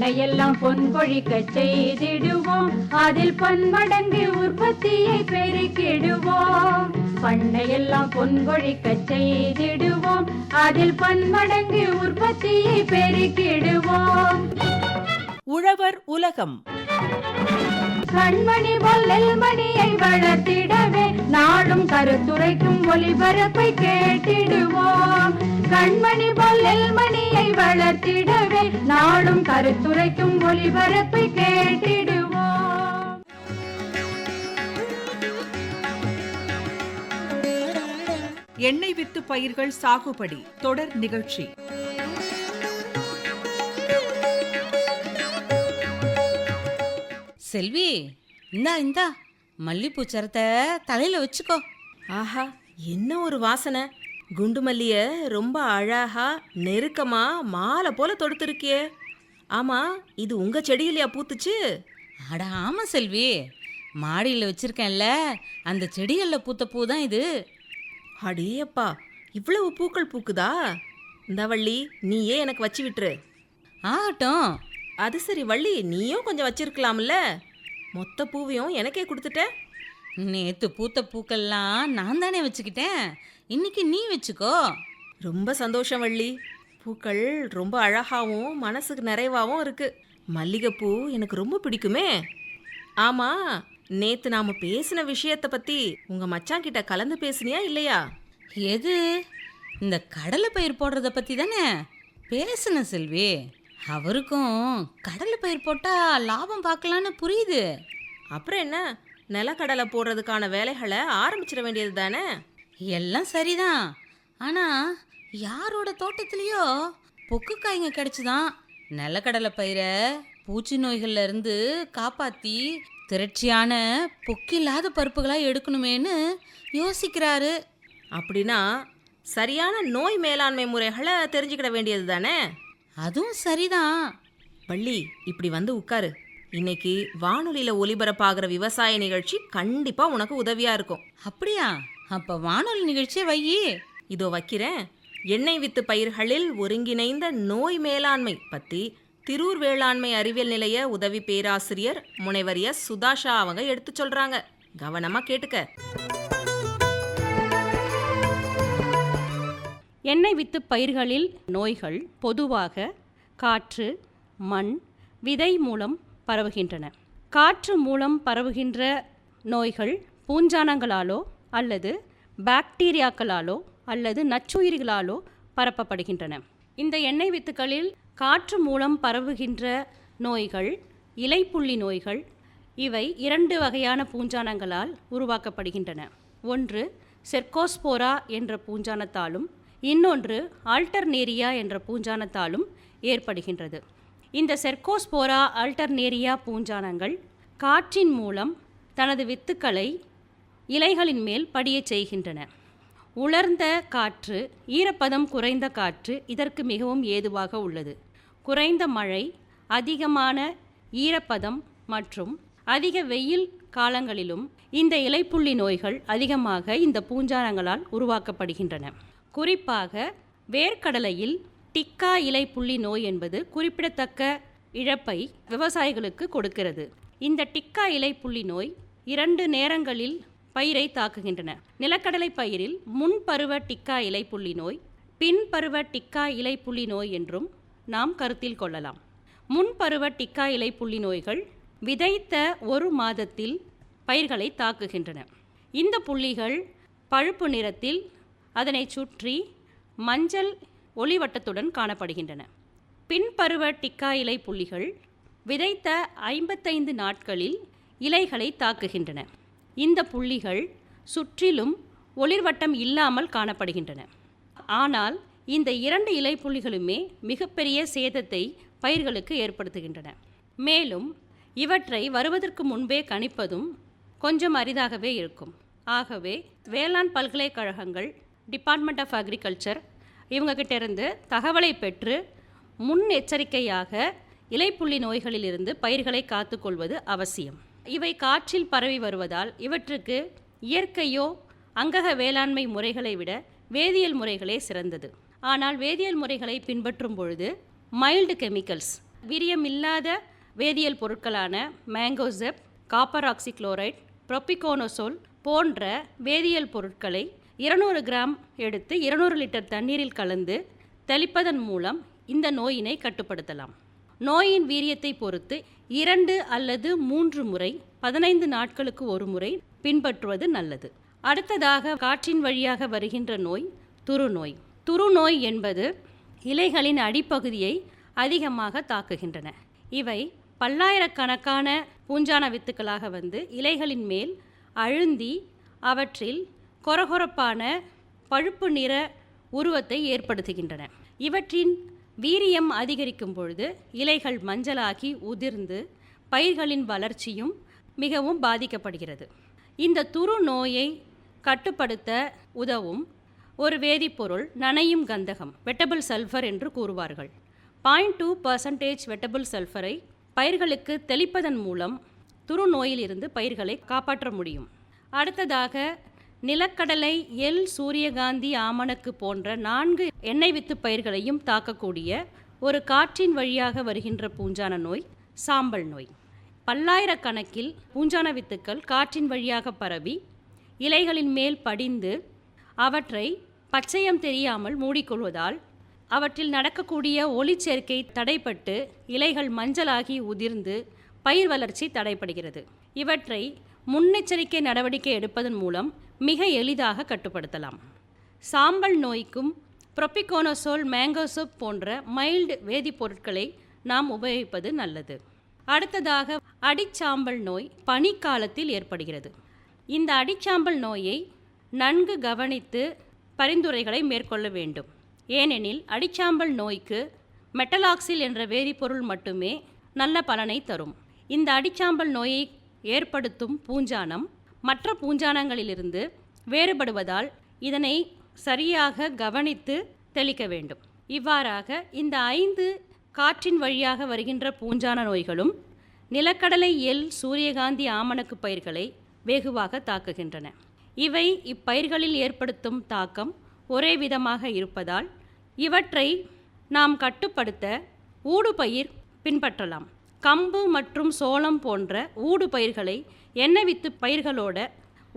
பண்ணையெல்லாம் பொன் கொழிக்க செய்திடுவோம், அதில் பன்மடங்கு உற்பத்தியை பெருக்கிடுவோம். பண்ணையெல்லாம் பொன் கொழிக்க செய்திடுவோம், அதில் பன்மடங்கு உற்பத்தியை பெருக்கிடுவோம். உழவர் உலகம். கண்மணி பொல்லல் மணியை வளர்த்திடவே நாடும் கருத்துரைக்கும் ஒலிபரப்பை கேட்டிடுவோம். கண்மணி பொல்லல் மணியை வளர்த்திடவே நாடும் கருத்துரைக்கும் ஒலிபரப்பை கேட்டிடுவோம். எண்ணெய் வித்து பயிர்கள் சாகுபடி தொடர் நிகழ்ச்சி. செல்வி, இந்தா மல்லிப்பூ சரத்தை தலையில வச்சுக்கோ. ஆஹா, என்ன ஒரு வாசனை! குண்டு மல்லிய ரொம்ப அழகா நெருக்கமா மாலை போல தொடுத்திருக்கியே. ஆமா, இது உங்க செடியிலையா பூத்துச்சு? அட ஆமா செல்வி, மாடியில் வச்சிருக்கேன்ல, அந்த செடிகளில் பூத்த பூ தான் இது. அடேயப்பா, இவ்வளவு பூக்கள் பூக்குதா? இந்த வள்ளி, நீயே எனக்கு வச்சு விட்டுரு. ஆகட்டும். அது சரி வள்ளி, நீயும் கொஞ்சம் வச்சிருக்கலாம்ல. மொத்த பூவையும் எனக்கே கொடுத்துட்ட. நேற்று பூத்த பூக்கள்லாம் நான் தானே வச்சுக்கிட்டேன், இன்னைக்கு நீ வச்சுக்கோ. ரொம்ப சந்தோஷம் வள்ளி. பூக்கள் ரொம்ப அழகாகவும் மனசுக்கு நிறைவாகவும் இருக்கு. மல்லிகைப்பூ எனக்கு ரொம்ப பிடிக்குமே. ஆமா, நேற்று நாம பேசின விஷயத்தை பத்தி உங்க மச்சான் கிட்ட கலந்து பேசுனியா இல்லையா? எது? இந்த கடலை பயிர் போடுறத பற்றி தானே பேசுன செல்வி. அவருக்கும் கடலை பயிர் போட்டால் லாபம் பார்க்கலான்னு புரியுது. அப்புறம் என்ன, நிலக்கடலை போடுறதுக்கான வேலைகளை ஆரம்பிச்சிட வேண்டியது தானே? எல்லாம் சரிதான். ஆனால் யாரோட தோட்டத்துலேயோ பொக்கு காய்ங்க கிடச்சிதான். நிலக்கடலை பயிரை பூச்சி நோய்கள்ல இருந்து காப்பாற்றி திரட்சியான பொக்கில்லாத பருப்புகளாக எடுக்கணுமேன்னு யோசிக்கிறாரு. அப்படின்னா சரியான நோய் மேலாண்மை முறைகளை தெரிஞ்சுக்கிட வேண்டியது தானே? அதுவும் சரிதான். வள்ளி, இப்படி வந்து உட்காரு. இன்னைக்கு வானொலியில் ஒலிபரப்பாகிற விவசாய நிகழ்ச்சி கண்டிப்பாக உனக்கு உதவியாக இருக்கும். அப்படியா? அப்போ வானொலி நிகழ்ச்சியை வையி. இதோ வைக்கிறேன். எண்ணெய் வித்து பயிர்களில் ஒருங்கிணைந்த நோய் மேலாண்மை பற்றி திரூர் வேளாண்மை அறிவியல் நிலைய உதவி பேராசிரியர் முனைவர் எஸ் சுதாஷா அவங்க எடுத்து சொல்றாங்க. கவனமா கேட்டுக்க. எண்ணெய் வித்து பயிர்களில் நோய்கள் பொதுவாக காற்று, மண், விதை மூலம் பரவுகின்றன. காற்று மூலம் பரவுகின்ற நோய்கள் பூஞ்சானங்களாலோ அல்லது பாக்டீரியாக்களாலோ அல்லது நச்சுயிரிகளாலோ பரப்பப்படுகின்றன. இந்த எண்ணெய் வித்துக்களில் காற்று மூலம் பரவுகின்ற நோய்கள் இலைப்புள்ளி நோய்கள். இவை 2 வகையான பூஞ்சானங்களால் உருவாக்கப்படுகின்றன. ஒன்று செர்கோஸ்போரா என்ற பூஞ்சானத்தாலும் இன்னொன்று ஆல்டர்னேரியா என்ற பூஞ்சானத்தாலும் ஏற்படுகின்றது. இந்த செர்கோஸ்போரா ஆல்டர்னேரியா பூஞ்சானங்கள் காற்றின் மூலம் தனது வித்துக்களை இலைகளின் மேல் படியச் செய்கின்றன. உலர்ந்த காற்று, ஈரப்பதம் குறைந்த காற்று இதற்கு மிகவும் ஏதுவாக உள்ளது. குறைந்த மழை, அதிகமான ஈரப்பதம் மற்றும் அதிக வெயில் காலங்களிலும் இந்த இலைப்புள்ளி நோய்கள் அதிகமாக இந்த பூஞ்சானங்களால் உருவாக்கப்படுகின்றன. குறிப்பாக வேர்க்கடலையில் டிக்கா இலைப்புள்ளி நோய் என்பது குறிப்பிடத்தக்க இழப்பை விவசாயிகளுக்கு கொடுக்கிறது. இந்த டிக்கா இலைப்புள்ளி நோய் 2 நேரங்களில் பயிரை தாக்குகின்றன. நிலக்கடலை பயிரில் முன்பருவ டிக்கா இலைப்புள்ளி நோய், பின்பருவ டிக்கா இலைப்புள்ளி நோய் என்றும் நாம் கருத்தில் கொள்ளலாம். முன்பருவ டிக்கா இலைப்புள்ளி நோய்கள் விதைத்த 1 மாதத்தில் பயிர்களை தாக்குகின்றன. இந்த புள்ளிகள் பழுப்பு நிறத்தில் அதனை சுற்றி மஞ்சள் ஒளிவட்டத்துடன் காணப்படுகின்றன. பின்பருவ டிக்கா இலை புள்ளிகள் விதைத்த 55 நாட்களில் இலைகளை தாக்குகின்றன. இந்த புள்ளிகள் சுற்றிலும் ஒளிர்வட்டம் இல்லாமல் காணப்படுகின்றன. ஆனால் இந்த 2 இலை புள்ளிகளுமே மிகப்பெரிய சேதத்தை பயிர்களுக்கு ஏற்படுத்துகின்றன. மேலும் இவற்றை வருவதற்கு முன்பே கணிப்பதும் கொஞ்சம் அரிதாகவே இருக்கும். ஆகவே வேளாண் பல்கலைக்கழகங்கள், டிபார்ட்மெண்ட் ஆஃப் அக்ரிகல்ச்சர் இவங்ககிட்ட இருந்து தகவலை பெற்று முன்னெச்சரிக்கையாக இலைப்புள்ளி நோய்களிலிருந்து பயிர்களை காத்துக்கொள்வது அவசியம். இவை காற்றில் பரவி வருவதால் இவற்றுக்கு இயற்கையோ அங்கக வேளாண்மை முறைகளை விட வேதியியல் முறைகளே சிறந்தது. ஆனால் வேதியியல் முறைகளை பின்பற்றும் பொழுது மைல்டு கெமிக்கல்ஸ், வீரியமில்லாத வேதியியல் பொருட்களான மேங்கோசெப், காப்பர் ஆக்சிக்ளோரைட், ப்ரோபிகோனோசோல் போன்ற வேதியியல் பொருட்களை 200 கிராம் எடுத்து 200 லிட்டர் தண்ணீரில் கலந்து தெளிப்பதன் மூலம் இந்த நோயினை கட்டுப்படுத்தலாம். நோயின் வீரியத்தை பொறுத்து 2 அல்லது 3 முறை 15 நாட்களுக்கு ஒரு முறை பின்பற்றுவது நல்லது. அடுத்ததாக காற்றின் வழியாக வருகின்ற நோய் துருநோய். துருநோய் என்பது இலைகளின் அடிப்பகுதியை அதிகமாக தாக்குகின்றன. இவை பல்லாயிரக்கணக்கான பூஞ்சான வித்துக்களாக வந்து இலைகளின் மேல் அழுந்தி அவற்றில் கொரகொரப்பான பழுப்பு நிற உருவத்தை ஏற்படுத்துகின்றன. இவற்றின் வீரியம் அதிகரிக்கும் பொழுது இலைகள் மஞ்சளாகி உதிர்ந்து பயிர்களின் வளர்ச்சியும் மிகவும் பாதிக்கப்படுகிறது. இந்த துரு நோயை கட்டுப்படுத்த உதவும் ஒரு வேதிப்பொருள் நனையும் கந்தகம், வெட்டபிள் சல்ஃபர் என்று கூறுவார்கள். 0.2% வெட்டபிள் சல்ஃபரை பயிர்களுக்கு தெளிப்பதன் மூலம் துரு நோயிலிருந்து பயிர்களை காப்பாற்ற முடியும். அடுத்ததாக நிலக்கடலை, எள், சூரியகாந்தி, ஆமணக்கு போன்ற 4 எண்ணெய் வித்து பயிர்களையும் தாக்கக்கூடிய ஒரு காற்றின் வழியாக வருகின்ற பூஞ்சான நோய் சாம்பல் நோய். பல்லாயிரக்கணக்கில் பூஞ்சான வித்துக்கள் காற்றின் வழியாக பரவி இலைகளின் மேல் படிந்து அவற்றை பச்சையம் தெரியாமல் மூடிக்கொள்வதால் அவற்றில் நடக்கக்கூடிய ஒளிச்சேர்க்கை தடைப்பட்டு இலைகள் மஞ்சளாகி உதிர்ந்து பயிர் வளர்ச்சி தடைப்படுகிறது. இவற்றை முன்னெச்சரிக்கை நடவடிக்கை எடுப்பதன் மூலம் மிக எளிதாக கட்டுப்படுத்தலாம். சாம்பல் நோய்க்கும் ப்ரோபிகோனோசோல், மேங்கோசோப் போன்ற மைல்டு வேதிப்பொருட்களை நாம் உபயோகிப்பது நல்லது. அடுத்ததாக அடிச்சாம்பல் நோய் பனிக்காலத்தில் ஏற்படுகிறது. இந்த அடிச்சாம்பல் நோயை நன்கு கவனித்து பரிந்துரைகளை மேற்கொள்ள வேண்டும். ஏனெனில் அடிச்சாம்பல் நோய்க்கு மெட்டலாக்சில் என்ற வேதிப்பொருள் மட்டுமே நல்ல பலனை தரும். இந்த அடிச்சாம்பல் நோயை ஏற்படுத்தும் பூஞ்சானம் மற்ற பூஞ்சானங்களிலிருந்து வேறுபடுவதால் இதனை சரியாக கவனித்து தெளிக்க வேண்டும். இவ்வாறாக இந்த 5 காற்றின் வழியாக வருகின்ற பூஞ்சான நோய்களும் நிலக்கடலை, எள், சூரியகாந்தி, ஆமணக்கு பயிர்களை வெகுவாக தாக்குகின்றன. இவை இப்பயிர்களில் ஏற்படுத்தும் தாக்கம் ஒரே விதமாக இருப்பதால் இவற்றை நாம் கட்டுப்படுத்த ஊடுபயிர் பின்பற்றலாம். கம்பு மற்றும் சோளம் போன்ற ஊடு பயிர்களை எண்ணெய் வித்து பயிர்களோட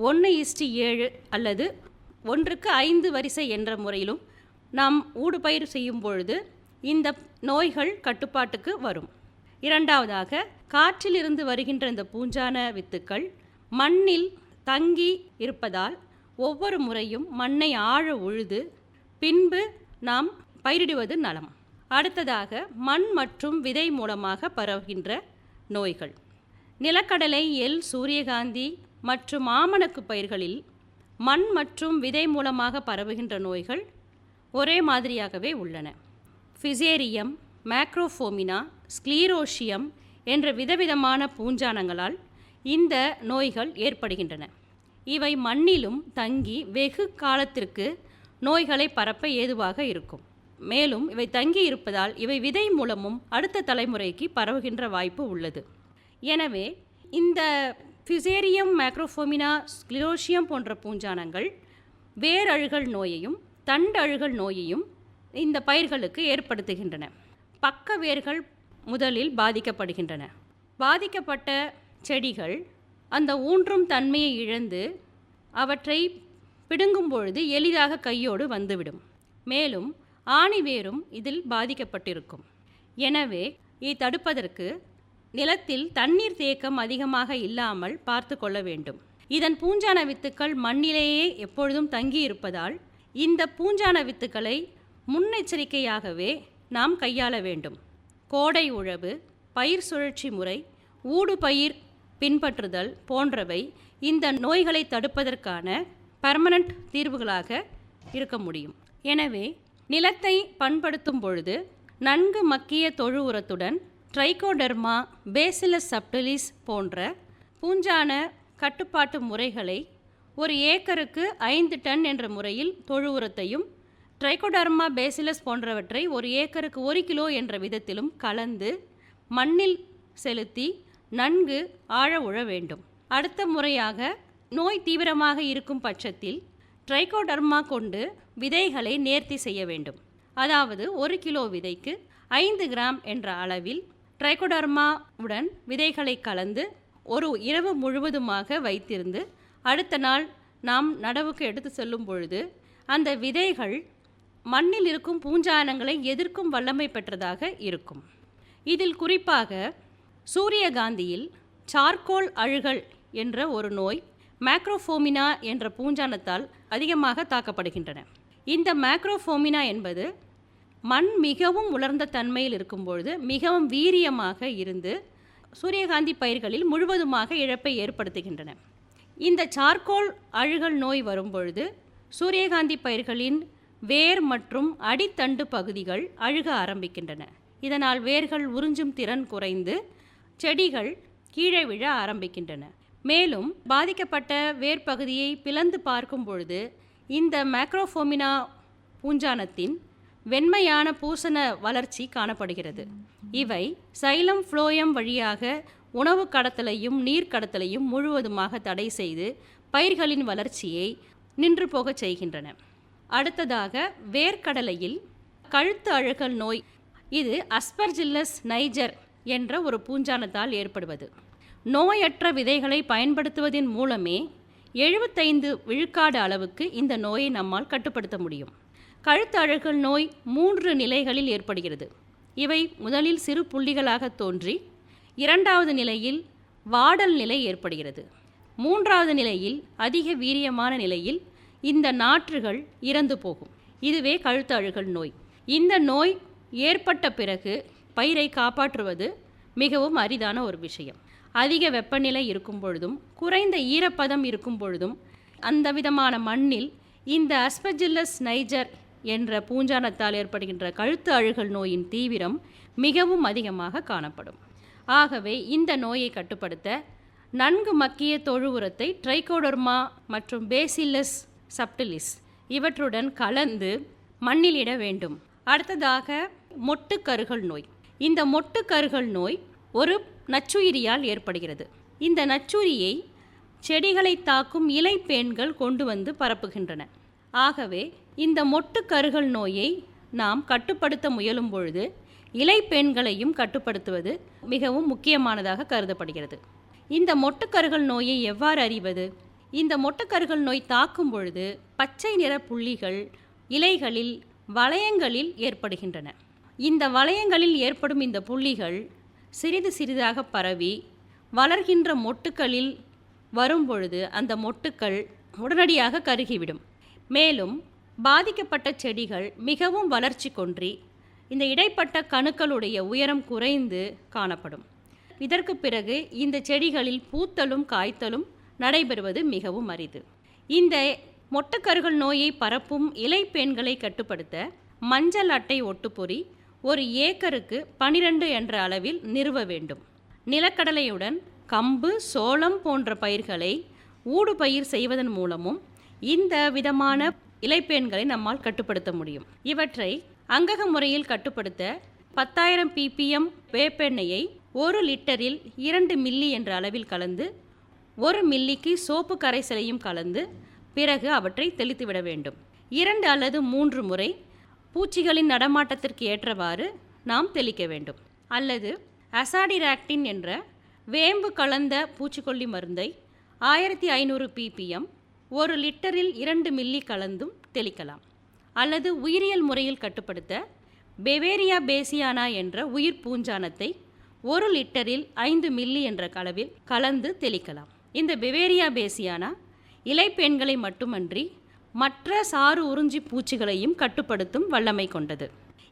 1:7 அல்லது 1:5 வரிசை என்ற முறையிலும் நாம் ஊடுபயிர் செய்யும் பொழுது இந்த நோய்கள் கட்டுப்பாட்டுக்கு வரும். இரண்டாவதாக காற்றிலிருந்து வருகின்ற இந்த பூஞ்சான வித்துக்கள் மண்ணில் தங்கி இருப்பதால் ஒவ்வொரு முறையும் மண்ணை ஆழ உழுது பின்பு நாம் பயிரிடுவது நலம். அடுத்ததாக மண் மற்றும் விதை மூலமாக பரவுகின்ற நோய்கள். நிலக்கடலை, எள், சூரியகாந்தி மற்றும் ஆமணக்கு பயிர்களில் மண் மற்றும் விதை மூலமாக பரவுகின்ற நோய்கள் ஒரே மாதிரியாகவே உள்ளன. ஃபிசேரியம், மேக்ரோஃபோமினா, ஸ்க்ளீரோஷியம் என்ற விதவிதமான பூஞ்சானங்களால் இந்த நோய்கள் ஏற்படுகின்றன. இவை மண்ணிலும் தங்கி வெகு காலத்திற்கு நோய்களை பரப்ப ஏதுவாக இருக்கும். மேலும் இவை தங்கி இருப்பதால் இவை விதை மூலமும் அடுத்த தலைமுறைக்கு பரவுகின்ற வாய்ப்பு உள்ளது. எனவே இந்த ஃபிசேரியம், மேக்ரோஃபோமினா, ஸ்க்ளிரோஷியம் போன்ற பூஞ்சானங்கள் வேரழுகல் நோயையும் தண்டழுகல் நோயையும் இந்த பயிர்களுக்கு ஏற்படுத்துகின்றன. பக்க வேர்கள் முதலில் பாதிக்கப்படுகின்றன. பாதிக்கப்பட்ட செடிகள் அந்த ஊன்றும் தன்மையை இழந்து அவற்றை பிடுங்கும் பொழுது எளிதாக கையோடு வந்துவிடும். மேலும் ஆணிவேரும் இதில் பாதிக்கப்பட்டிருக்கும். எனவே இதை தடுப்பதற்கு நிலத்தில் தண்ணீர் தேக்கம் அதிகமாக இல்லாமல் பார்த்து கொள்ள வேண்டும். இதன் பூஞ்சான வித்துக்கள் மண்ணிலேயே எப்பொழுதும் தங்கி இருப்பதால் இந்த பூஞ்சான வித்துக்களை முன்னெச்சரிக்கையாகவே நாம் கையாள வேண்டும். கோடை உழவு, பயிர் சுழற்சி முறை, ஊடு பயிர் பின்பற்றுதல் போன்றவை இந்த நோய்களை தடுப்பதற்கான பர்மனண்ட் தீர்வுகளாக இருக்க முடியும். எனவே நிலத்தை பண்படுத்தும் பொழுது நன்கு மக்கிய தொழு உரத்துடன் ட்ரைகோடெர்மா, பேசிலஸ் சப்டிலிஸ் போன்ற பூஞ்சான கட்டுப்பாட்டு முறைகளை ஒரு ஏக்கருக்கு 5 டன் என்ற முறையில் தொழு உரத்தையும் ட்ரைகோடெர்மா, பேசிலஸ் போன்றவற்றை ஒரு ஏக்கருக்கு 1 கிலோ என்ற விதத்திலும் கலந்து மண்ணில் செலுத்தி நன்கு ஆழ உழ வேண்டும். அடுத்த முறையாக நோய் தீவிரமாக இருக்கும் பட்சத்தில் ட்ரைகோடெர்மா கொண்டு விதைகளை நேர்த்தி செய்ய வேண்டும். அதாவது 1 கிலோ விதைக்கு 5 கிராம் என்ற அளவில் ட்ரைகோடர்மாவுடன் விதைகளை கலந்து ஒரு இரவு முழுவதுமாக வைத்திருந்து அடுத்த நாள் நாம் நடவுக்கு எடுத்து செல்லும் பொழுது அந்த விதைகள் மண்ணில் இருக்கும் பூஞ்சானங்களை எதிர்க்கும் வல்லமை பெற்றதாக இருக்கும். இதில் குறிப்பாக சூரியகாந்தியில் சார்கோல் அழுகல் என்ற ஒரு நோய் மேக்ரோஃபோமினா என்ற பூஞ்சானத்தால் அதிகமாக தாக்கப்படுகின்றன. இந்த மேக்ரோஃபோமினா என்பது மண் மிகவும் உலர்ந்த தன்மையில் இருக்கும்பொழுது மிகவும் வீரியமாக இருந்து சூரியகாந்தி பயிர்களில் முழுவதுமாக இழப்பை ஏற்படுத்துகின்றன. இந்த சார்கோல் அழுகல் நோய் வரும்பொழுது சூரியகாந்தி பயிர்களின் வேர் மற்றும் அடித்தண்டு பகுதிகள் அழுக ஆரம்பிக்கின்றன. இதனால் வேர்கள் உறிஞ்சும் திறன் குறைந்து செடிகள் கீழே விழ ஆரம்பிக்கின்றன. மேலும் பாதிக்கப்பட்ட வேர் பகுதியை பிளந்து பார்க்கும் பொழுது இந்த மேக்ரோஃபோமினா பூஞ்சானத்தின் வெண்மையான பூசண வளர்ச்சி காணப்படுகிறது. இவை சைலம் ஃப்ளோயம் வழியாக உணவு கடத்தலையும் நீர் கடத்தலையும் முழுவதுமாக தடை செய்து பயிர்களின் வளர்ச்சியை நின்று போகச் செய்கின்றன. அடுத்ததாக வேர்க்கடலையில் கழுத்து அழுகல் நோய், இது அஸ்பர்ஜில்லஸ் நைஜர் என்ற ஒரு பூஞ்சானத்தால் ஏற்படுவது. நோயற்ற விதைகளை பயன்படுத்துவதன் மூலமே 75 விழுக்காடு அளவுக்கு இந்த நோயை நம்மால் கட்டுப்படுத்த முடியும். கழுத்து அழுகல் நோய் 3 நிலைகளில் ஏற்படுகிறது. இவை முதலில் சிறு புள்ளிகளாக தோன்றி 2வது நிலையில் வாடல் நிலை ஏற்படுகிறது. 3வது நிலையில் அதிக வீரியமான நிலையில் இந்த நாற்றுகள் இறந்து போகும். இதுவே கழுத்து அழுகல் நோய். இந்த நோய் ஏற்பட்ட பிறகு பயிரை காப்பாற்றுவது மிகவும் அரிதான ஒரு விஷயம். அதிக வெப்பநிலை இருக்கும் பொழுதும் குறைந்த ஈரப்பதம் இருக்கும் பொழுதும் அந்த விதமான மண்ணில் இந்த அஸ்பர்ஜில்லஸ் நைஜர் என்ற பூஞ்சானத்தால் ஏற்படுகின்ற கழுத்து அழுகல் நோயின் தீவிரம் மிகவும் அதிகமாக காணப்படும். ஆகவே இந்த நோயை கட்டுப்படுத்த நன்கு மக்கிய தொழு உரத்தை ட்ரைகோடர்மா மற்றும் பேசில்லஸ் சப்டிலிஸ் இவற்றுடன் கலந்து மண்ணில் இட வேண்டும். அடுத்ததாக மொட்டுக்கருகல் நோய். இந்த மொட்டுக்கருகல் நோய் ஒரு நச்சுயிரியால் ஏற்படுகிறது. இந்த நச்சுயிரியை செடிகளை தாக்கும் இலைப்பேன்கள் கொண்டு வந்து பரப்புகின்றன. ஆகவே இந்த மொட்டுக்கருகல் நோயை நாம் கட்டுப்படுத்த முயலும் பொழுது இலைப்பேன்களையும் கட்டுப்படுத்துவது மிகவும் முக்கியமானதாக கருதப்படுகிறது. இந்த மொட்டுக்கருகல் நோயை எவ்வாறு அறிவது? இந்த மொட்டுக்கருகல் நோய் தாக்கும் பொழுது பச்சை நிற புள்ளிகள் இலைகளில் வளையங்களில் ஏற்படுகின்றன. இந்த வளையங்களில் ஏற்படும் இந்த புள்ளிகள் சிறிது சிறிதாக பரவி வளர்கின்ற மொட்டுக்களில் வரும்பொழுது அந்த மொட்டுக்கள் உடனடியாக கருகிவிடும். மேலும் பாதிக்கப்பட்ட செடிகள் மிகவும் வளர்ச்சி கொன்றி இந்த இடைப்பட்ட கணுக்களுடைய உயரம் குறைந்து காணப்படும். இதற்கு பிறகு இந்த செடிகளில் பூத்தலும் காய்த்தலும் நடைபெறுவது மிகவும் அரிது. இந்த மொட்டுக்கருகல் நோயை பரப்பும் இலைப்பேன்களை கட்டுப்படுத்த மஞ்சள் அட்டை ஒட்டுப்பொறி ஒரு ஏக்கருக்கு 12 என்ற அளவில் நிறுவ வேண்டும். நிலக்கடலையுடன் கம்பு, சோளம் போன்ற பயிர்களை ஊடுபயிர் செய்வதன் மூலமும் இந்த விதமான இலைப்பேன்களை நம்மால் கட்டுப்படுத்த முடியும். இவற்றை அங்கக முறையில் கட்டுப்படுத்த 10,000 ppm வேப்பெண்ணெயை 1 லிட்டரில் 2 மில்லி என்ற அளவில் கலந்து 1 மில்லிக்கு சோப்பு கரைசலையும் கலந்து பிறகு அவற்றை தெளித்துவிட வேண்டும். 2 அல்லது 3 முறை பூச்சிகளின் நடமாட்டத்திற்கு ஏற்றவாறு நாம் தெளிக்க வேண்டும். அல்லது அசாடிராக்டின் என்ற வேம்பு கலந்த பூச்சிக்கொல்லி மருந்தை 1500 ppm 1 லிட்டரில் 2 மில்லி கலந்தும் தெளிக்கலாம். அல்லது உயிரியல் முறையில் கட்டுப்படுத்த பெவேரியா பேசியானா என்ற உயிர் பூஞ்சானத்தை 1 லிட்டரில் 5 மில்லி என்ற அளவில் கலந்து தெளிக்கலாம். இந்த பெவேரியா பேசியானா இலைப்பேன்களை மட்டுமன்றி மற்ற சாறு உறிஞ்சி பூச்சிகளையும் கட்டுப்படுத்தும் வல்லமை கொண்டது.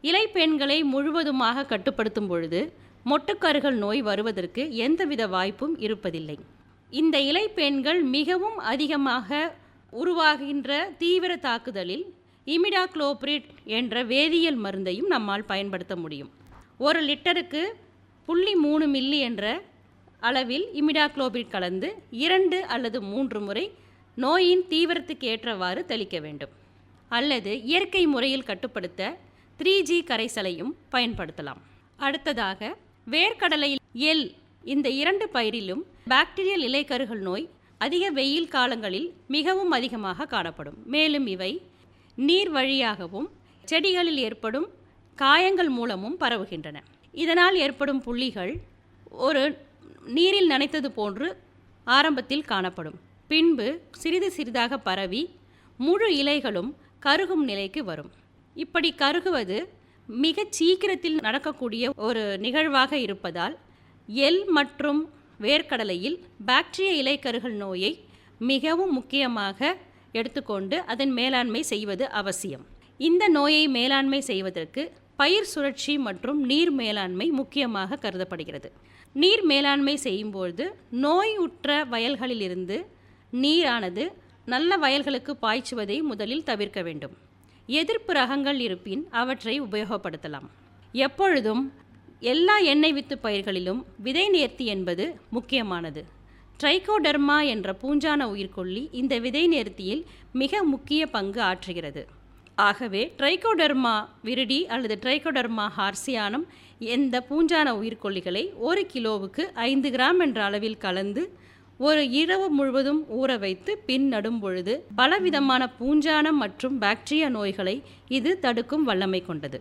இலைப்பேன்களை முழுவதுமாக கட்டுப்படுத்தும் பொழுது மொட்டுக்கருகல் நோய் வருவதற்கு எந்தவித வாய்ப்பும் இருப்பதில்லை. இந்த இலைப்பேன்கள் மிகவும் அதிகமாக உருவாகின்ற தீவிர தாக்குதலில் இமிடாக்ளோபிரிட் என்ற வேதியியல் மருந்தையும் நம்மால் பயன்படுத்த முடியும். 1 லிட்டருக்கு 0.3 மில்லி என்ற அளவில் இமிடாக்ளோபிரிட் கலந்து 2 அல்லது 3 முறை நோயின் தீவிரத்துக்கு ஏற்றவாறு தெளிக்க வேண்டும். அல்லது இயற்கை முறையில் கட்டுப்படுத்த 3G கரைசலையும் பயன்படுத்தலாம். அடுத்ததாக வேர்க்கடலையில் எள், இந்த 2 பயிரிலும் பாக்டீரியல் இலைக்கருகல் நோய் அதிக வெயில் காலங்களில் மிகவும் அதிகமாக காணப்படும். மேலும் இவை நீர் வழியாகவும் செடிகளில் ஏற்படும் காயங்கள் மூலமும் பரவுகின்றன. இதனால் ஏற்படும் புள்ளிகள் ஒரு நீரில் நனைத்தது போன்று ஆரம்பத்தில் காணப்படும். பின்பு சிறிது சிறிதாக பரவி முழு இலைகளும் கருகும் நிலைக்கு வரும். இப்படி கருகுவது மிகச் சீக்கிரத்தில் நடக்கக்கூடிய ஒரு நிகழ்வாக இருப்பதால் எள் மற்றும் வேர்க்கடலையில் பாக்டீரிய இலைக்கருகல் நோயை மிகவும் முக்கியமாக எடுத்துக்கொண்டு அதன் மேலாண்மை செய்வது அவசியம். இந்த நோயை மேலாண்மை செய்வதற்கு பயிர் சுழற்சி மற்றும் நீர் மேலாண்மை முக்கியமாக கருதப்படுகிறது. நீர் மேலாண்மை செய்யும்போது நோய் உற்ற வயல்களிலிருந்து நீரானது நல்ல வயல்களுக்கு பாய்ச்சுவதை முதலில் தவிர்க்க வேண்டும். எதிர்ப்பு ரகங்கள் இருப்பின் அவற்றை உபயோகப்படுத்தலாம். எப்பொழுதும் எல்லா எண்ணெய் வித்து பயிர்களிலும் விதை நேர்த்தி என்பது முக்கியமானது. ட்ரைகோடர்மா என்ற பூஞ்சான உயிர்கொல்லி இந்த விதை நேர்த்தியில் மிக முக்கிய பங்கு ஆற்றுகிறது. ஆகவே ட்ரைகோடர்மா விரிடி அல்லது ட்ரைகோடர்மா ஹார்சியானம் எந்த பூஞ்சான உயிர்கொல்லிகளை 1 கிலோவுக்கு 5 கிராம் என்ற அளவில் கலந்து ஒரு இரவு முழுவதும் ஊற வைத்து பின் நடும் பொழுது பலவிதமான பூஞ்சானம் மற்றும் பாக்டீரியா நோய்களை இது தடுக்கும் வல்லமை கொண்டது.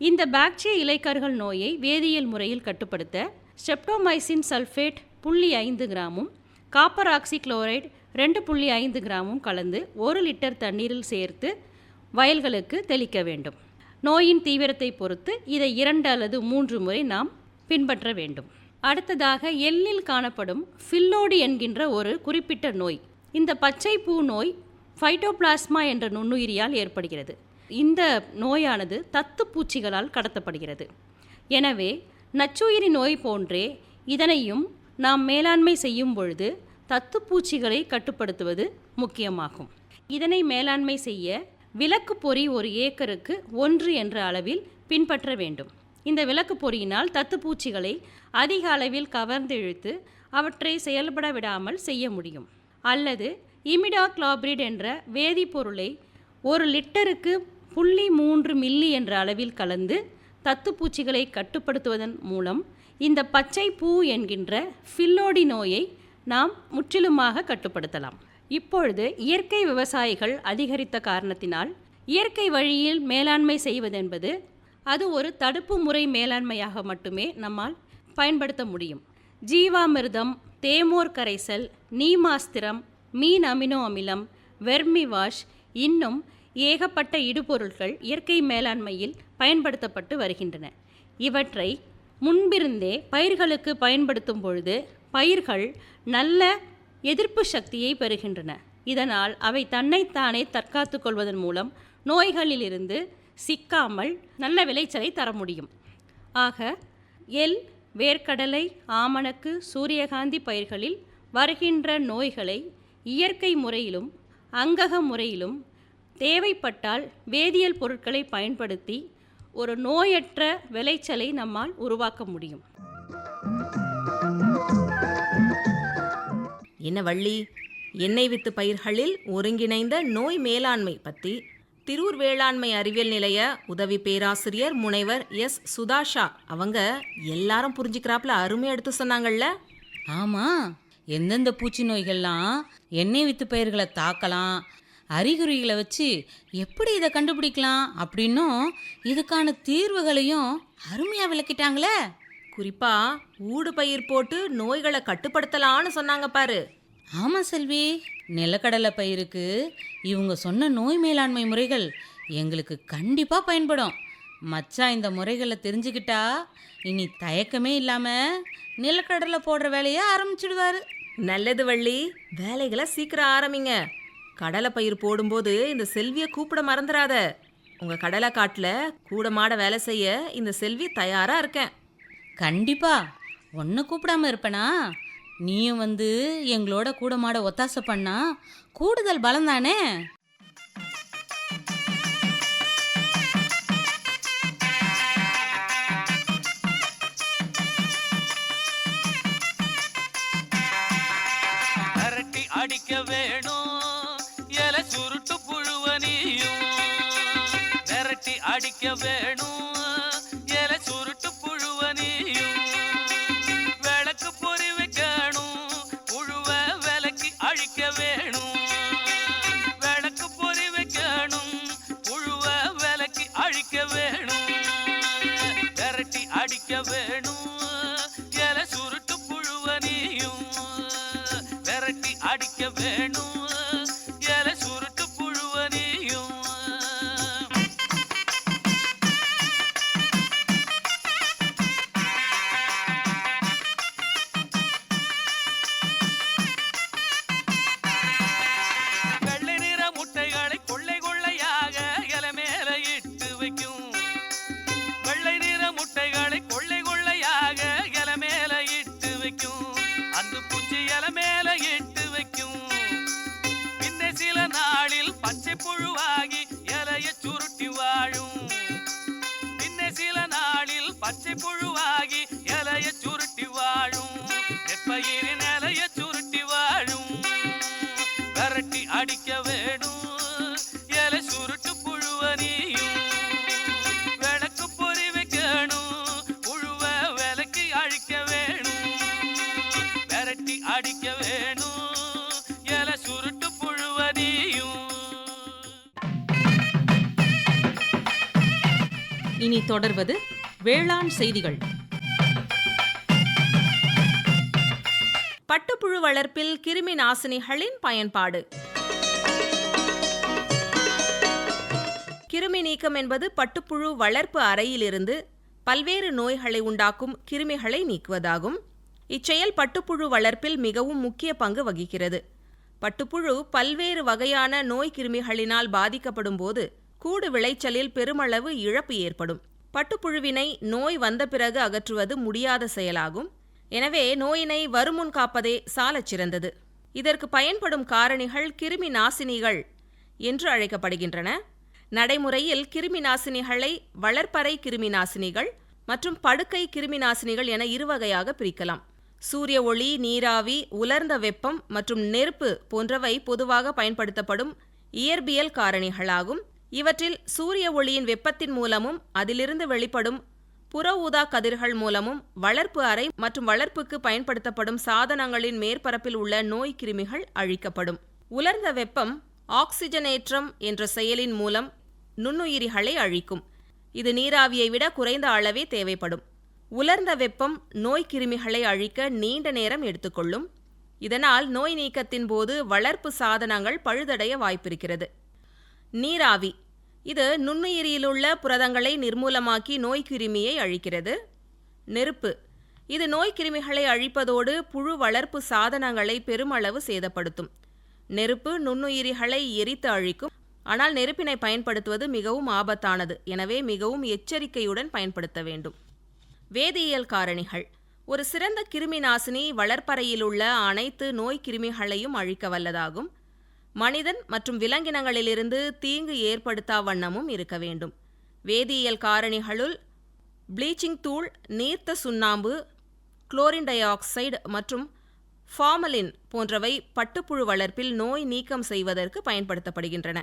இந்த பாக்டீரிய இலைக்கருகல் நோயை வேதியியல் முறையில் கட்டுப்படுத்த ஸ்ட்ரெப்டோமைசின் சல்ஃபேட் 0.5 கிராமும் காப்பர் ஆக்சிக்ளோரைடு 2.5 கிராமும் கலந்து 1 லிட்டர் தண்ணீரில் சேர்த்து வயல்களுக்கு தெளிக்க வேண்டும். நோயின் தீவிரத்தை பொறுத்து இதை 2 அல்லது 3 முறை நாம் பின்பற்ற வேண்டும். அடுத்ததாக எள்ளில் காணப்படும் ஃபில்லோடி என்கின்ற ஒரு குறிப்பிட்ட நோய். இந்த பச்சை பூ நோய் ஃபைட்டோபிளாஸ்மா என்ற நுண்ணுயிரியால் ஏற்படுகிறது. இந்த நோயானது தத்து பூச்சிகளால் கடத்தப்படுகிறது. எனவே நச்சுயிரி நோய் போன்றே இதனையும் நாம் மேலாண்மை செய்யும் பொழுது தத்துப்பூச்சிகளை கட்டுப்படுத்துவது முக்கியமாகும். இதனை மேலாண்மை செய்ய விளக்கு பொறி ஒரு ஏக்கருக்கு 1 என்ற அளவில் பின்பற்ற வேண்டும். இந்த விளக்கு பொறியினால் தத்துப்பூச்சிகளை அதிக அளவில் கவர்ந்து இழுத்து அவற்றை செயல்பட விடாமல் செய்ய முடியும். அல்லது இமிடாக்ளோபிரிட் என்ற வேதிப்பொருளை 1 லிட்டருக்கு 0.3 மில்லி என்ற அளவில் கலந்து தத்துப்பூச்சிகளை கட்டுப்படுத்துவதன் மூலம் இந்த பச்சை பூ என்கின்ற ஃபில்லோடி நோயை நாம் முற்றிலுமாக கட்டுப்படுத்தலாம். இப்பொழுது இயற்கை விவசாயிகள் அதிகரித்த காரணத்தினால் இயற்கை வழியில் மேலாண்மை செய்வதென்பது அது ஒரு தடுப்பு முறை மேலாண்மையாக மட்டுமே நம்மால் பயன்படுத்த முடியும். ஜீவாமிர்தம், தேமோர் கரைசல், நீமாஸ்திரம், மீன் அமினோ அமிலம், வெர்மி வாஷ், இன்னும் ஏகப்பட்ட இடுபொருட்கள் இயற்கை மேலாண்மையில் பயன்படுத்தப்பட்டு வருகின்றன. இவற்றை முன்பிருந்தே பயிர்களுக்கு பயன்படுத்தும் பொழுது பயிர்கள் நல்ல எதிர்ப்பு சக்தியை பெறுகின்றன. இதனால் அவை தன்னைத்தானே தற்காத்து கொள்வதன் மூலம் நோய்களிலிருந்து சிக்காமல் நல்ல விளைச்சலை தர முடியும். ஆக எள், வேர்க்கடலை, ஆமணக்கு, சூரியகாந்தி பயிர்களில் வருகின்ற நோய்களை இயற்கை முறையிலும் அங்கக முறையிலும் தேவைப்பட்டால் வேதியியல் பொருட்களை பயன்படுத்தி ஒரு நோயற்ற விளைச்சலை நம்மால் உருவாக்க முடியும். என்ன வள்ளி, எண்ணெய் வித்து பயிர்களில் ஒருங்கிணைந்த நோய் மேலாண்மை பற்றி திரூர் வேளாண்மை அறிவியல் நிலைய உதவி பேராசிரியர் முனைவர் எஸ். சுதாஷா அவங்க எல்லாரும் புரிஞ்சுக்கிறாப்புல அருமையாக எடுத்து சொன்னாங்கல்ல. ஆமாம், எந்தெந்த பூச்சி நோய்கள்லாம் எண்ணெய் வித்து பயிர்களை தாக்கலாம், அறிகுறிகளை வச்சு எப்படி இதை கண்டுபிடிக்கலாம் அப்படின்னும் இதுக்கான தீர்வுகளையும் அருமையாக விளக்கிட்டாங்களே. குறிப்பாக ஊடு பயிர் போட்டு நோய்களை கட்டுப்படுத்தலான்னு சொன்னாங்க பாரு. ஆமாம் செல்வி, நிலக்கடலை பயிருக்கு இவங்க சொன்ன நோய் மேலாண்மை முறைகள் எங்களுக்கு கண்டிப்பாக பயன்படும். மச்சான் இந்த முறைகளை தெரிஞ்சுக்கிட்டா இனி தயக்கமே இல்லாமல் நிலக்கடலை போடுற வேலையை ஆரம்பிச்சிடுவார். நல்லது வள்ளி, வேலைகளை சீக்கிரம் ஆரம்பிங்க. கடலை பயிர் போடும்போது இந்த செல்வியை கூப்பிட மறந்துடாத. உங்கள் கடலை காட்டில் கூட மாட வேலை செய்ய இந்த செல்வி தயாராக இருக்கேன். கண்டிப்பா ஒன்று கூப்பிடாம இருப்பேனா? நீயும் வந்து எங்களோட கூட மாட ஒத்தாசை பண்ணா கூடுதல் பலம் தானே. அரட்டி அடிக்க வேணும் எல சுருட்டு புழுவனியும், விரட்டி அடிக்க வேணும் எல சுருட்டு புழுவனியும், விளக்கு பொறி வைக்கணும் புழுவ விலக்கி அழிக்க வேணும், விளக்கு பொறி வைக்கணும் புழுவ விலக்கி அழி வேணும் இலை சுருட்டு புழுவ நீயும் விரட்டி அடிக்க வேணும் இலை சுருட்டு புழுவ நீயும் வெள்ளை நிற முட்டைகளை கொள்ளை கொள்ளையாக இலை மேல இட்டு வைக்கும் வெள்ளை நிற முட்டைகளை கொள்ளை கொள்ளையாக இலை மேல இட்டு வைக்கும் அந்த பூச்சி இலை மேல இட்டு வைக்கும் பின்ன சில நாளில் பச்சை புழுவாகி இலைய சுருட்டி வாழும் பின்ன சில நாளில் பச்சை புழுவாகி இலைய சுருட்டி வாழும் நெற்பயிரின் இலைய சுருட்டி வாழும் விரட்டி அடிக்க வேணும் இலை சுருட்டு புழுவ நீயும் விளக்கு பொறி வைக்கணும் புழுவ விலக்கி அழிக்க வேணும் விரட்டி அடிக்க வேணும் இலை சுருட்டு புழுவ நீயும் இனி தொடர்வது வேளாண் செய்திகள். பட்டுப்புழு வளர்ப்பில் கிருமி நாசினிகளின் பயன்பாடு. கிருமி நீக்கம் என்பது பட்டுப்புழு வளர்ப்பு அறையிலிருந்து பல்வேறு நோய்களை உண்டாக்கும் கிருமிகளை நீக்குவதாகும். இச்செயல் பட்டுப்புழு வளர்ப்பில் மிகவும் முக்கிய பங்கு வகிக்கிறது. பட்டுப்புழு பல்வேறு வகையான நோய் கிருமிகளினால் பாதிக்கப்படும் போது கூடு விளைச்சலில் பெருமளவு இழப்பு ஏற்படும். பட்டுப்புழுவினை நோய் வந்த பிறகு அகற்றுவது முடியாத செயலாகும். எனவே நோயினை வருமுன் காப்பதே சாலச் சிறந்தது. இதற்கு பயன்படும் காரணிகள் கிருமி நாசினிகள் என்று அழைக்கப்படுகின்றன. நடைமுறையில் கிருமி நாசினிகளை வளர்ப்பறை கிருமி நாசினிகள் மற்றும் படுக்கை கிருமி நாசினிகள் என இருவகையாக பிரிக்கலாம். சூரிய ஒளி, நீராவி, உலர்ந்த வெப்பம் மற்றும் நெருப்பு போன்றவை பொதுவாக பயன்படுத்தப்படும் இயற்பியல் காரணிகளாகும். இவற்றில் சூரிய ஒளியின் வெப்பத்தின் மூலமும் அதிலிருந்து வெளிப்படும் புற ஊதா கதிர்கள் மூலமும் வளர்ப்பு அறை மற்றும் வளர்ப்புக்கு பயன்படுத்தப்படும் சாதனங்களின் மேற்பரப்பில் உள்ள நோய் கிருமிகள் அழிக்கப்படும். உலர்ந்த வெப்பம் ஆக்சிஜனேற்றம் என்ற செயலின் மூலம் நுண்ணுயிரிகளை அழிக்கும். இது நீராவியை விட குறைந்த அளவே தேவைப்படும். உலர்ந்த வெப்பம் நோய் கிருமிகளை அழிக்க நீண்ட நேரம் எடுத்துக்கொள்ளும். இதனால் நோய் நீக்கத்தின் போது வளர்ப்பு சாதனங்கள் பழுதடைய வாய்ப்பிருக்கிறது. நீராவி இது நுண்ணுயிரியிலுள்ள புரதங்களை நிர்மூலமாக்கி நோய்க்கிருமியை அழிக்கிறது. நெருப்பு இது நோய்க்கிருமிகளை அழிப்பதோடு புழு வளர்ப்பு சாதனங்களை பெருமளவு சேதப்படுத்தும். நெருப்பு நுண்ணுயிரிகளை எரித்து அழிக்கும். ஆனால் நெருப்பினை பயன்படுத்துவது மிகவும் ஆபத்தானது. எனவே மிகவும் எச்சரிக்கையுடன் பயன்படுத்த வேண்டும். வேதியியல் காரணிகள். ஒரு சிறந்த கிருமி நாசினி வளர்ப்பறையிலுள்ள அனைத்து நோய்க்கிருமிகளையும் அழிக்க வல்லதாகும். மனிதன் மற்றும் விலங்கினங்களிலிருந்து தீங்கு ஏற்படுத்தா வண்ணமும் இருக்க வேண்டும். வேதியியல் காரணிகளுள் ப்ளீச்சிங் தூள், நீர்த்த சுண்ணாம்பு, குளோரின் டை ஆக்சைடு மற்றும் ஃபார்மலின் போன்றவை பட்டுப்புழு வளர்ப்பில் நோய் நீக்கம் செய்வதற்கு பயன்படுத்தப்படுகின்றன.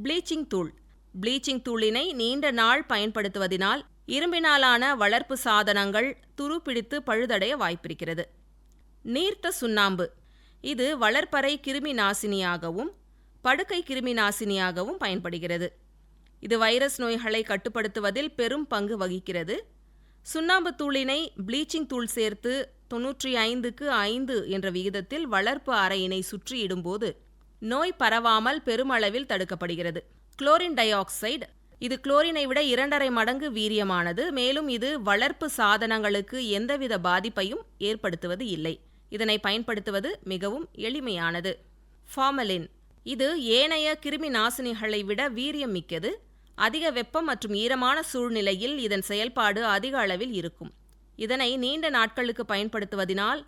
ப்ளீச்சிங் தூளினை நீண்ட நாள் பயன்படுத்துவதினால் இரும்பினாலான வளர்ப்பு சாதனங்கள் துருப்பிடித்து பழுதடைய வாய்ப்பிருக்கிறது. நீர்த்த சுண்ணாம்பு இது வளர்ப்பறை கிருமி நாசினியாகவும் படுக்கை கிருமி நாசினியாகவும் பயன்படுகிறது. இது வைரஸ் நோய்களை கட்டுப்படுத்துவதில் பெரும் பங்கு வகிக்கிறது. சுண்ணாம்பு தூளினை ப்ளீச்சிங் தூள் சேர்த்து 95:5 என்ற விகிதத்தில் வளர்ப்பு அறையினை சுற்றி இடும்போது நோய் பரவாமல் பெருமளவில் தடுக்கப்படுகிறது. குளோரின் டை ஆக்சைடு இது குளோரினை விட 2.5 மடங்கு வீரியமானது. மேலும் இது வளர்ப்பு சாதனங்களுக்கு எந்தவித பாதிப்பையும் ஏற்படுத்துவது இல்லை. இதனை பயன்படுத்துவது மிகவும் எளிமையானது. ஃபார்மலின் இது ஏனைய கிருமி நாசினிகளை விட வீரியம் மிக்கது. அதிக வெப்பம் மற்றும் ஈரமான சூழ்நிலையில் இதன் செயல்பாடு அதிக அளவில் இருக்கும். இதனை நீண்ட நாட்களுக்கு பயன்படுத்துவதினால்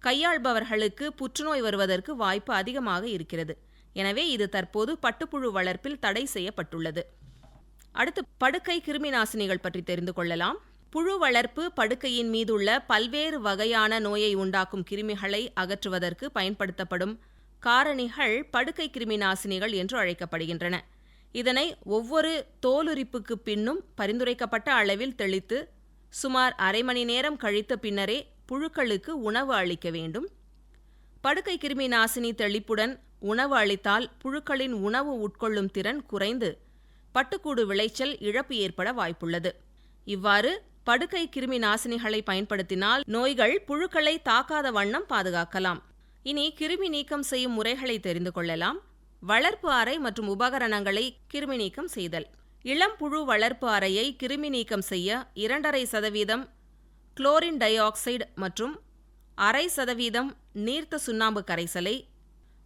கையாள்பவர்களுக்கு புற்றுநோய் வருவதற்கு வாய்ப்பு அதிகமாக இருக்கிறது. எனவே இது தற்போது பட்டுப்புழு வளர்ப்பில் தடை செய்யப்பட்டுள்ளது. அடுத்து படுக்கை கிருமி நாசினிகள் பற்றி தெரிந்து கொள்ளலாம். புழு வளர்ப்பு படுக்கையின் மீதுள்ள பல்வேறு வகையான நோயை உண்டாக்கும் கிருமிகளை அகற்றுவதற்கு பயன்படுத்தப்படும் காரணிகள் படுக்கை கிருமி நாசினிகள் என்று அழைக்கப்படுகின்றன. இதனை ஒவ்வொரு தோலுரிப்புக்கு பின்னும் பரிந்துரைக்கப்பட்ட அளவில் தெளித்து சுமார் அரை மணி நேரம் கழித்த பின்னரே புழுக்களுக்கு உணவு அளிக்க வேண்டும். படுக்கை கிருமி நாசினி தெளிப்புடன் உணவு அளித்தால் புழுக்களின் உணவு உட்கொள்ளும் திறன் குறைந்து பட்டுக்கூடு விளைச்சல் இழப்பு ஏற்பட வாய்ப்புள்ளது. இவ்வாறு படுக்கை கிருமி நாசினிகளை பயன்படுத்தினால் நோய்கள் புழுக்களை தாக்காத வண்ணம் பாதுகாக்கலாம். இனி கிருமி நீக்கம் செய்யும் முறைகளை தெரிந்து கொள்ளலாம். வளர்ப்பு அறை மற்றும் உபகரணங்களை கிருமி நீக்கம் செய்தல். இளம் புழு வளர்ப்பு அறையை கிருமி நீக்கம் செய்ய 2.5% குளோரின் டை ஆக்சைடு மற்றும் 0.5% நீர்த்த சுண்ணாம்பு கரைசலை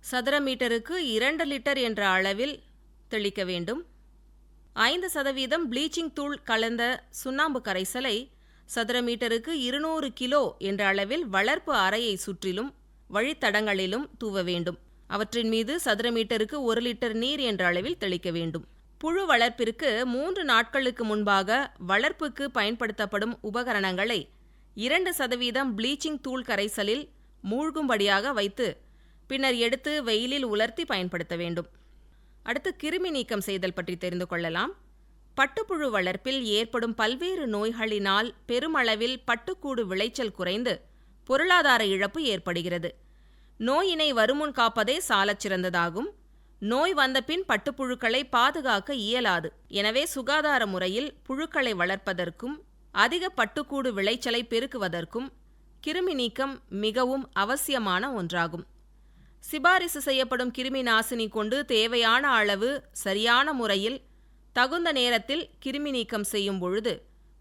சதுர மீட்டருக்கு 2 லிட்டர் என்ற அளவில் தெளிக்க வேண்டும். 5% ப்ளீச்சிங் தூள் கலந்த சுண்ணாம்பு கரைசலை சதுர மீட்டருக்கு 200 கிலோ என்ற அளவில் வளர்ப்பு அறையை சுற்றிலும் வழித்தடங்களிலும் தூவ வேண்டும். அவற்றின் மீது சதுர மீட்டருக்கு 1 லிட்டர் நீர் என்ற அளவில் தெளிக்க வேண்டும். புழு வளர்ப்பிற்கு 3 நாட்களுக்கு முன்பாக வளர்ப்புக்கு பயன்படுத்தப்படும் உபகரணங்களை 2% ப்ளீச்சிங் தூள் கரைசலில் மூழ்கும்படியாக வைத்து பின்னர் எடுத்து வெயிலில் உலர்த்தி பயன்படுத்த வேண்டும். அடுத்து கிருமி நீக்கம் செய்தல் பற்றி தெரிந்து கொள்ளலாம். பட்டுப்புழு வளர்ப்பில் ஏற்படும் பல்வேறு நோய்களினால் பெருமளவில் பட்டுக்கூடு விளைச்சல் குறைந்து பொருளாதார இழப்பு ஏற்படுகிறது. நோயினை வருமுன் காப்பதே சாலச் சிறந்ததாகும். நோய் வந்தபின் பட்டுப்புழுக்களை பாதுகாக்க இயலாது. எனவே சுகாதார முறையில் புழுக்களை வளர்ப்பதற்கும் அதிக பட்டுக்கூடு விளைச்சலை பெருக்குவதற்கும் கிருமி நீக்கம் மிகவும் அவசியமான ஒன்றாகும். சிபாரிசு செய்யப்படும் கிருமி நாசினி கொண்டு தேவையான அளவு சரியான முறையில் தகுந்த நேரத்தில் கிருமி நீக்கம் செய்யும் பொழுது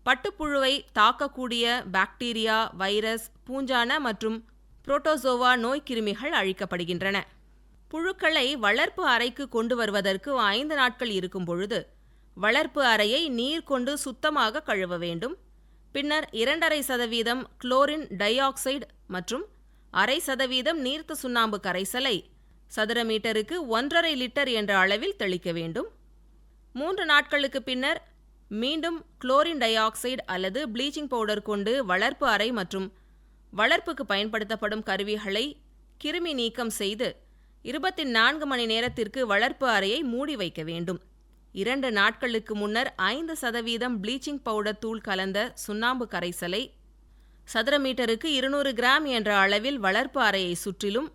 பட்டுப்புழுவை தாக்கக்கூடிய பாக்டீரியா, வைரஸ், பூஞ்சான மற்றும் புரோட்டோசோவா நோய்க்கிருமிகள் அழிக்கப்படுகின்றன. புழுக்களை வளர்ப்பு அறைக்கு கொண்டு வருவதற்கு 5 நாட்கள் இருக்கும் பொழுது வளர்ப்பு அறையை நீர் கொண்டு சுத்தமாக கழுவ வேண்டும். பின்னர் 2.5% குளோரின் டை ஆக்சைடு மற்றும் 0.5% நீர்த்த சுண்ணாம்பு கரைசலை சதுர மீட்டருக்கு 1.5 லிட்டர் என்ற அளவில் தெளிக்க வேண்டும். 3 நாட்களுக்கு பின்னர் மீண்டும் குளோரின் டை ஆக்சைடு அல்லது ப்ளீச்சிங் பவுடர் கொண்டு வளர்ப்பு அறை மற்றும் வளர்ப்புக்கு பயன்படுத்தப்படும் கருவிகளை கிருமி நீக்கம் செய்து 24 மணி நேரத்திற்கு வளர்ப்பு அறையை மூடி வைக்க வேண்டும். 2 நாட்களுக்கு முன்னர் 5% ப்ளீச்சிங் பவுடர் தூள் கலந்த சுண்ணாம்பு கரைசலை சதுர மீட்டருக்கு 200 கிராம் என்ற அளவில் வளர்ப்பு அறையை சுற்றிலும்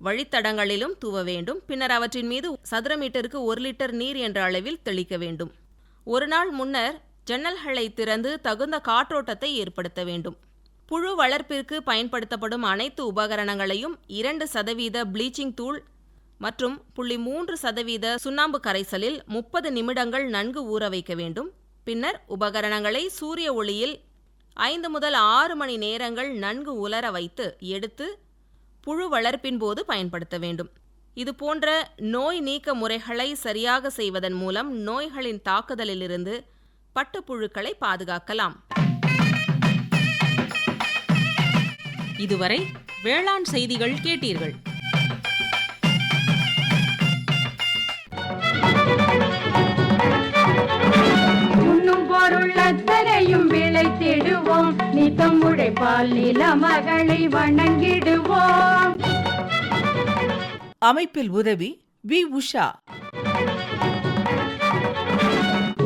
வழித்தடங்களிலும் தூவ வேண்டும். பின்னர் அவற்றின் மீது சதுர மீட்டருக்கு 1 லிட்டர் நீர் என்ற அளவில் தெளிக்க வேண்டும். 1 நாள் முன்னர் ஜன்னல்களை திறந்து தகுந்த காற்றோட்டத்தை ஏற்படுத்த வேண்டும். புழு வளர்ப்பிற்கு பயன்படுத்தப்படும் அனைத்து உபகரணங்களையும் 2% ப்ளீச்சிங் தூள் மற்றும் 0.3% சுண்ணாம்பு கரைசலில் 30 நிமிடங்கள் நன்கு ஊற வைக்க வேண்டும். பின்னர் உபகரணங்களை சூரிய ஒளியில் 5 முதல் 6 மணி நேரங்கள் நன்கு உலர வைத்து எடுத்து புழு வளர்ப்பின் போது பயன்படுத்த வேண்டும். இது போன்ற நோய் நீக்க முறைகளை சரியாக செய்வதன் மூலம் நோய்களின் தாக்குதலிலிருந்து பட்டுப்புழுக்களை பாதுகாக்கலாம். இதுவரை வேளாண் செய்திகள் கேட்டீர்கள். உண்ணும் பொருள் அத்தனையும் விளைத்திடுவோம், நித்தம் உழைப்பால் நில மகளை வணங்கிடுவோம். அமைப்பில் உதவி வி. உஷா.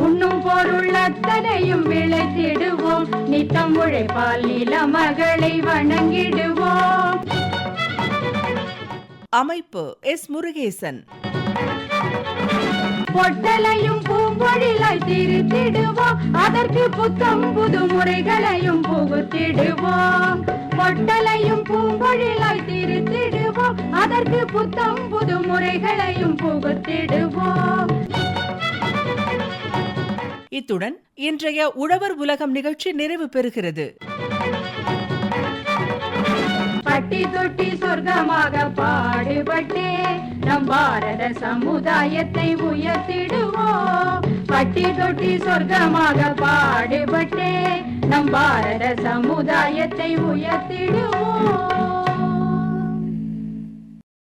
உண்ணும் பொருள் அத்தனையும் விளைத்திடுவோம், நித்தம் உழைப்பால் நில மகளை வணங்கிடுவோம். அமைப்பு எஸ். முருகேசன். பொட்டலையும் பூம்பொழிலாய் திருத்திடுவோம், அதற்கு புத்தம் புது முறைகளையும் புகுத்திடுவோம். பொட்டலையும் பூம்பொழிலாய் திருத்திடுவோம், அதற்கு புத்தம் புது முறைகளையும் புகுத்திடுவோம். இத்துடன் இன்றைய உழவர் உலகம் நிகழ்ச்சி நிறைவு பெறுகிறது. பட்டி தொட்டி சொர்க்கமாக பாடுபட்டே நம் பாரத சமுதாயத்தை உயர்த்திடுவோம். பட்டி தொட்டி சொர்க்கமாக பாடுபட்டே நம் பாரத சமுதாயத்தை உயர்த்திடுவோம்.